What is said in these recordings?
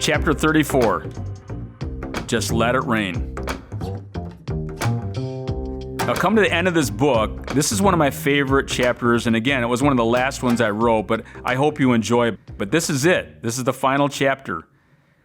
Chapter 34, Just Let It Rain. I'll come to the end of this book. This is one of my favorite chapters, and again, it was one of the last ones I wrote, but I hope you enjoy it. But this is it. This is the final chapter.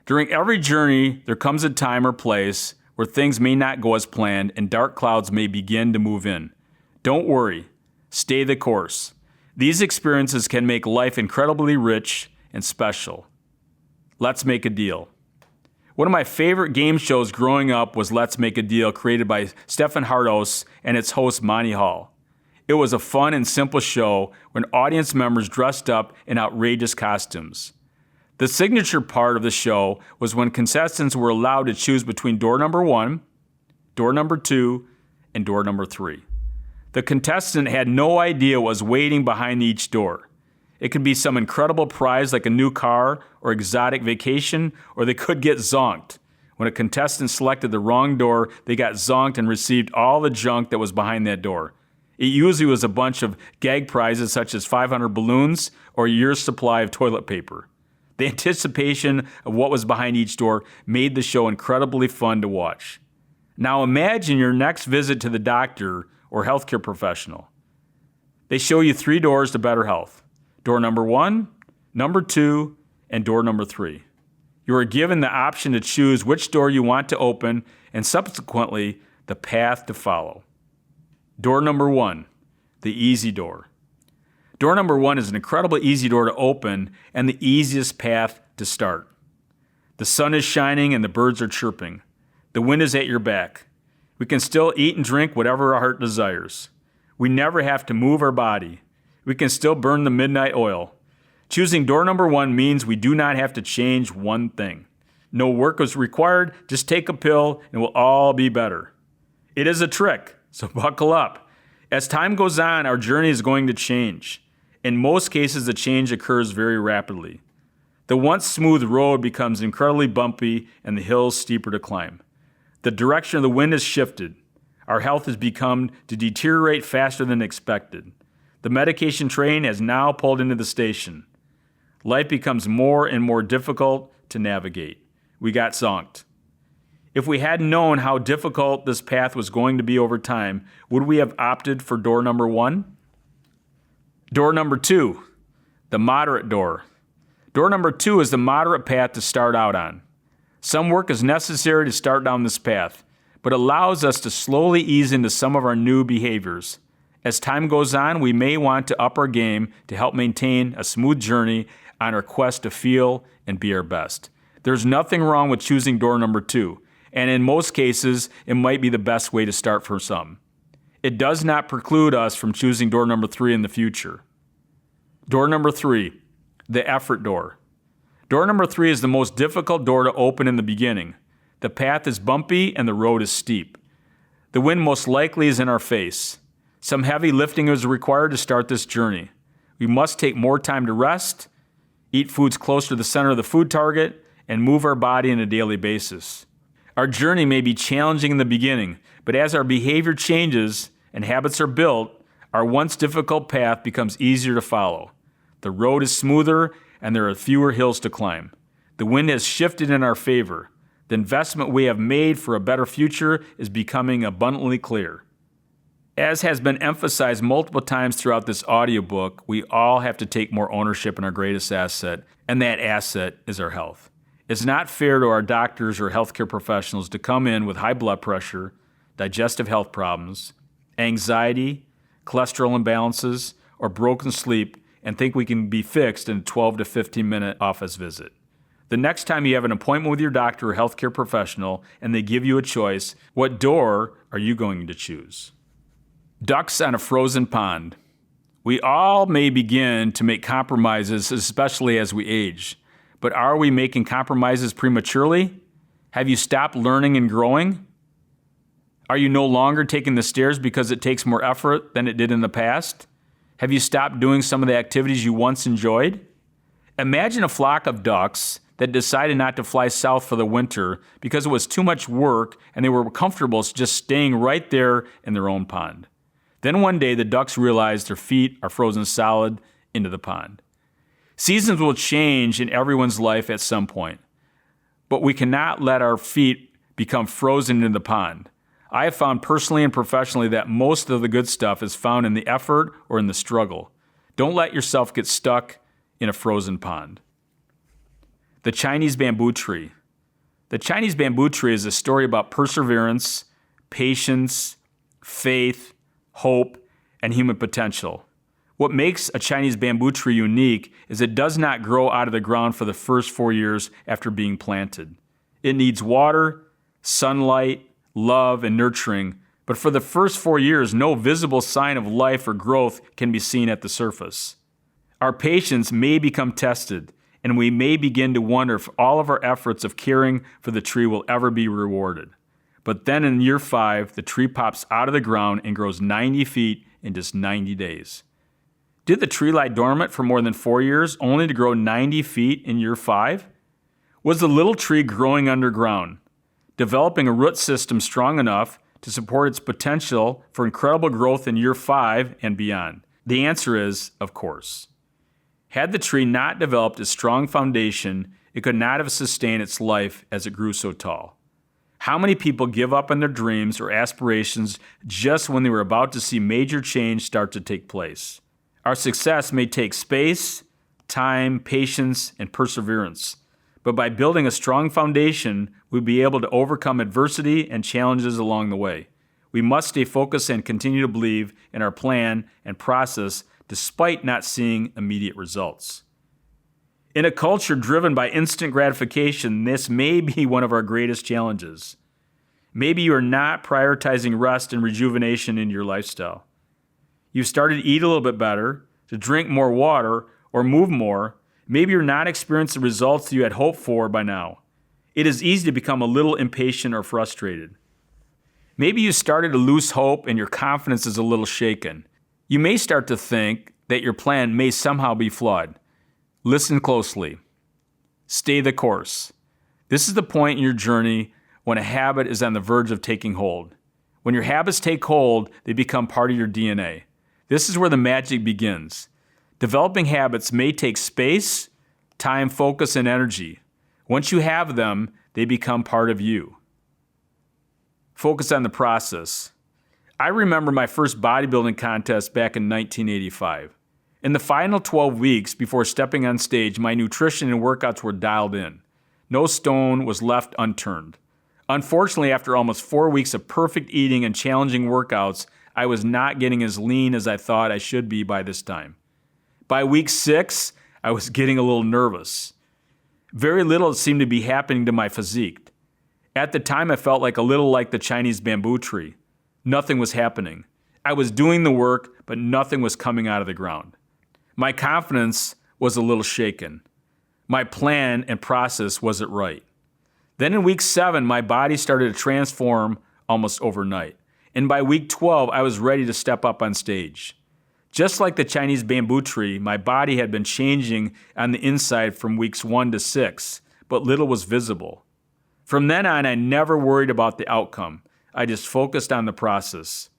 During every journey, there comes a time or place where things may not go as planned and dark clouds may begin to move in. Don't worry. Stay the course. These experiences can make life incredibly rich and special. Let's Make a Deal. One of my favorite game shows growing up was Let's Make a Deal, created by Stefan Hardos and its host Monty Hall. It was a fun and simple show when audience members dressed up in outrageous costumes. The signature part of the show was when contestants were allowed to choose between door number 1, door number 2, and door number 3. The contestant had no idea what was waiting behind each door. It could be some incredible prize like a new car or exotic vacation, or they could get zonked. When a contestant selected the wrong door, they got zonked and received all the junk that was behind that door. It usually was a bunch of gag prizes such as 500 balloons or a year's supply of toilet paper. The anticipation of what was behind each door made the show incredibly fun to watch. Now imagine your next visit to the doctor or healthcare professional. They show you 3 doors to better health. Door number 1, number 2, and door number 3. You are given the option to choose which door you want to open and subsequently the path to follow. Door number 1, the easy door. Door number 1 is an incredibly easy door to open and the easiest path to start. The sun is shining and the birds are chirping. The wind is at your back. We can still eat and drink whatever our heart desires. We never have to move our body. We can still burn the midnight oil. Choosing door number 1 means we do not have to change one thing. No work is required, just take a pill and we'll all be better. It is a trick, so buckle up. As time goes on, our journey is going to change. In most cases, the change occurs very rapidly. The once smooth road becomes incredibly bumpy and the hills steeper to climb. The direction of the wind has shifted. Our health has become to deteriorate faster than expected. The medication train has now pulled into the station. Life becomes more and more difficult to navigate. We got zonked. If we hadn't known how difficult this path was going to be over time, would we have opted for door number 1? Door number 2, the moderate door. Door number 2 is the moderate path to start out on. Some work is necessary to start down this path, but allows us to slowly ease into some of our new behaviors. As time goes on, we may want to up our game to help maintain a smooth journey on our quest to feel and be our best. There's nothing wrong with choosing door number 2, and in most cases, it might be the best way to start for some. It does not preclude us from choosing door number 3 in the future. Door number 3, the effort door. Door number 3 is the most difficult door to open in the beginning. The path is bumpy and the road is steep. The wind most likely is in our face. Some heavy lifting is required to start this journey. We must take more time to rest, eat foods close to the center of the food target, and move our body on a daily basis. Our journey may be challenging in the beginning, but as our behavior changes and habits are built, our once difficult path becomes easier to follow. The road is smoother and there are fewer hills to climb. The wind has shifted in our favor. The investment we have made for a better future is becoming abundantly clear. As has been emphasized multiple times throughout this audiobook, we all have to take more ownership in our greatest asset, and that asset is our health. It's not fair to our doctors or healthcare professionals to come in with high blood pressure, digestive health problems, anxiety, cholesterol imbalances, or broken sleep and think we can be fixed in a 12 to 15-minute office visit. The next time you have an appointment with your doctor or healthcare professional and they give you a choice, what door are you going to choose? Ducks on a frozen pond. We all may begin to make compromises, especially as we age. But are we making compromises prematurely? Have you stopped learning and growing? Are you no longer taking the stairs because it takes more effort than it did in the past? Have you stopped doing some of the activities you once enjoyed? Imagine a flock of ducks that decided not to fly south for the winter because it was too much work and they were comfortable just staying right there in their own pond. Then one day the ducks realized their feet are frozen solid into the pond. Seasons will change in everyone's life at some point. but we cannot let our feet become frozen in the pond. I have found personally and professionally that most of the good stuff is found in the effort or in the struggle. Don't let yourself get stuck in a frozen pond. The Chinese bamboo tree. The Chinese bamboo tree is a story about perseverance, patience, faith, hope, and human potential. What makes a Chinese bamboo tree unique is it does not grow out of the ground for the first 4 years after being planted. It needs water, sunlight, love, and nurturing, but for the first 4 years, no visible sign of life or growth can be seen at the surface. Our patience may become tested, and we may begin to wonder if all of our efforts of caring for the tree will ever be rewarded. But then in year 5, the tree pops out of the ground and grows 90 feet in just 90 days. Did the tree lie dormant for more than 4 years, only to grow 90 feet in year 5? Was the little tree growing underground, developing a root system strong enough to support its potential for incredible growth in year 5 and beyond? The answer is, of course. Had the tree not developed a strong foundation, it could not have sustained its life as it grew so tall. How many people give up on their dreams or aspirations just when they were about to see major change start to take place? Our success may take space, time, patience, and perseverance. But by building a strong foundation, we'll be able to overcome adversity and challenges along the way. We must stay focused and continue to believe in our plan and process despite not seeing immediate results. In a culture driven by instant gratification, this may be one of our greatest challenges. Maybe you are not prioritizing rest and rejuvenation in your lifestyle. You've started to eat a little bit better, to drink more water, or move more. Maybe you're not experiencing the results that you had hoped for by now. It is easy to become a little impatient or frustrated. Maybe you started to lose hope and your confidence is a little shaken. You may start to think that your plan may somehow be flawed. Listen closely. Stay the course. This is the point in your journey when a habit is on the verge of taking hold. When your habits take hold, they become part of your DNA. This is where the magic begins. Developing habits may take space, time, focus, and energy. Once you have them, they become part of you. Focus on the process. I remember my first bodybuilding contest back in 1985. In the final 12 weeks before stepping on stage, my nutrition and workouts were dialed in. No stone was left unturned. Unfortunately, after almost 4 weeks of perfect eating and challenging workouts, I was not getting as lean as I thought I should be by this time. By week 6, I was getting a little nervous. Very little seemed to be happening to my physique. At the time, I felt a little like the Chinese bamboo tree. Nothing was happening. I was doing the work, but nothing was coming out of the ground. My confidence was a little shaken. My plan and process wasn't right. Then in week 7, my body started to transform almost overnight. And by week 12, I was ready to step up on stage. Just like the Chinese bamboo tree, my body had been changing on the inside from weeks 1 to 6, but little was visible. From then on, I never worried about the outcome. I just focused on the process.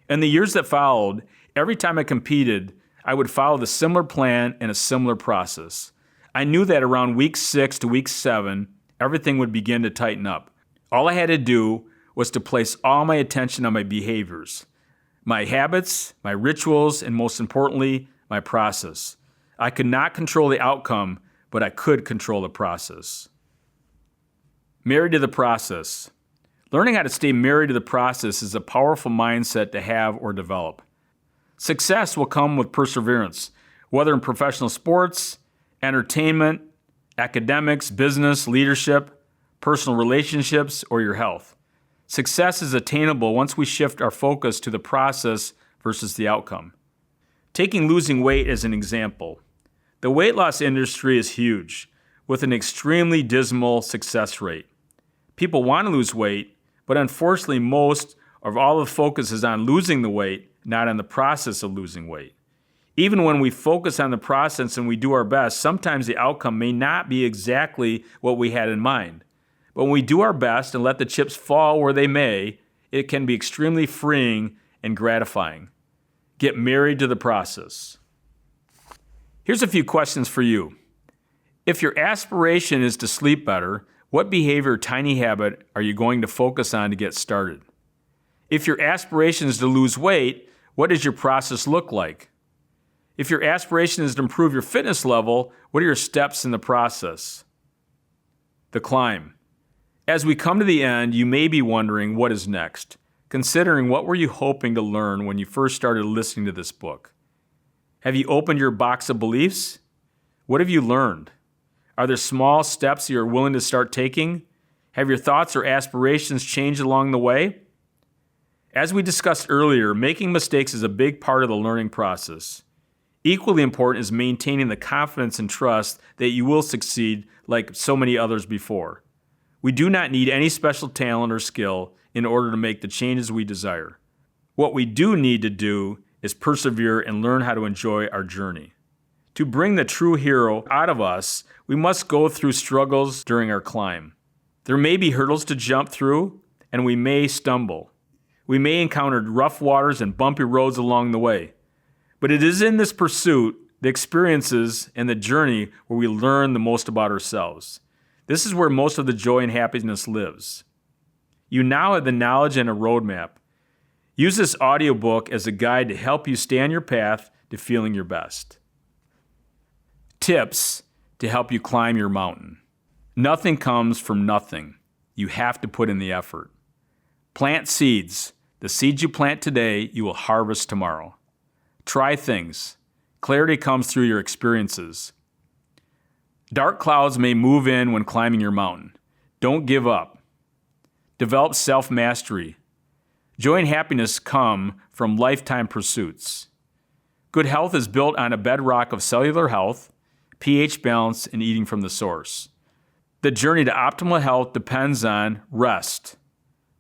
In the years that followed, every time I competed, I would follow the similar plan and a similar process. I knew that around week 6 to week 7, everything would begin to tighten up. All I had to do was to place all my attention on my behaviors, my habits, my rituals, and most importantly, my process. I could not control the outcome, but I could control the process. Married to the process. Learning how to stay married to the process is a powerful mindset to have or develop. Success will come with perseverance, whether in professional sports, entertainment, academics, business, leadership, personal relationships, or your health. Success is attainable once we shift our focus to the process versus the outcome. Taking losing weight as an example. The weight loss industry is huge, with an extremely dismal success rate. People want to lose weight, but unfortunately most of all the focus is on losing the weight, not on the process of losing weight. Even when we focus on the process and we do our best, sometimes the outcome may not be exactly what we had in mind. But when we do our best and let the chips fall where they may, it can be extremely freeing and gratifying. Get married to the process. Here's a few questions for you. If your aspiration is to sleep better, What behavior or tiny habit are you going to focus on to get started? If your aspiration is to lose weight, what does your process look like? If your aspiration is to improve your fitness level, what are your steps in the process? The climb. As we come to the end, you may be wondering what is next, considering what were you hoping to learn when you first started listening to this book. Have you opened your box of beliefs? What have you learned? Are there small steps you are willing to start taking? Have your thoughts or aspirations changed along the way? As we discussed earlier, making mistakes is a big part of the learning process. Equally important is maintaining the confidence and trust that you will succeed like so many others before. We do not need any special talent or skill in order to make the changes we desire. What we do need to do is persevere and learn how to enjoy our journey. To bring the true hero out of us, we must go through struggles during our climb. There may be hurdles to jump through, and we may stumble. We may encounter rough waters and bumpy roads along the way. But it is in this pursuit, the experiences, and the journey where we learn the most about ourselves. This is where most of the joy and happiness lives. You now have the knowledge and a roadmap. Use this audiobook as a guide to help you stay on your path to feeling your best. Tips to help you climb your mountain. Nothing comes from nothing. You have to put in the effort. Plant seeds. The seeds you plant today, you will harvest tomorrow. Try things. Clarity comes through your experiences. Dark clouds may move in when climbing your mountain. Don't give up. Develop self-mastery. Joy and happiness come from lifetime pursuits. Good health is built on a bedrock of cellular health, pH balance, and eating from the source. The journey to optimal health depends on rest.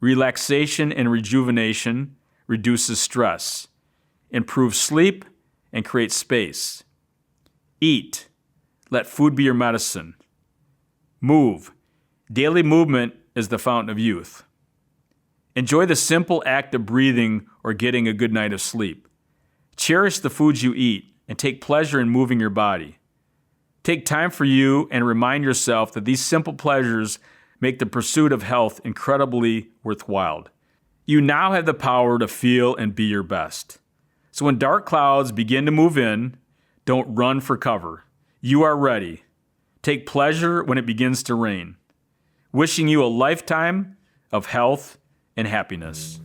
Relaxation and rejuvenation reduces stress, improves sleep, and creates space. Eat. Let food be your medicine. Move. Daily movement is the fountain of youth. Enjoy the simple act of breathing or getting a good night of sleep. Cherish the foods you eat and take pleasure in moving your body. Take time for you and remind yourself that these simple pleasures make the pursuit of health incredibly worthwhile. You now have the power to feel and be your best. So when dark clouds begin to move in, don't run for cover. You are ready. Take pleasure when it begins to rain. Wishing you a lifetime of health and happiness.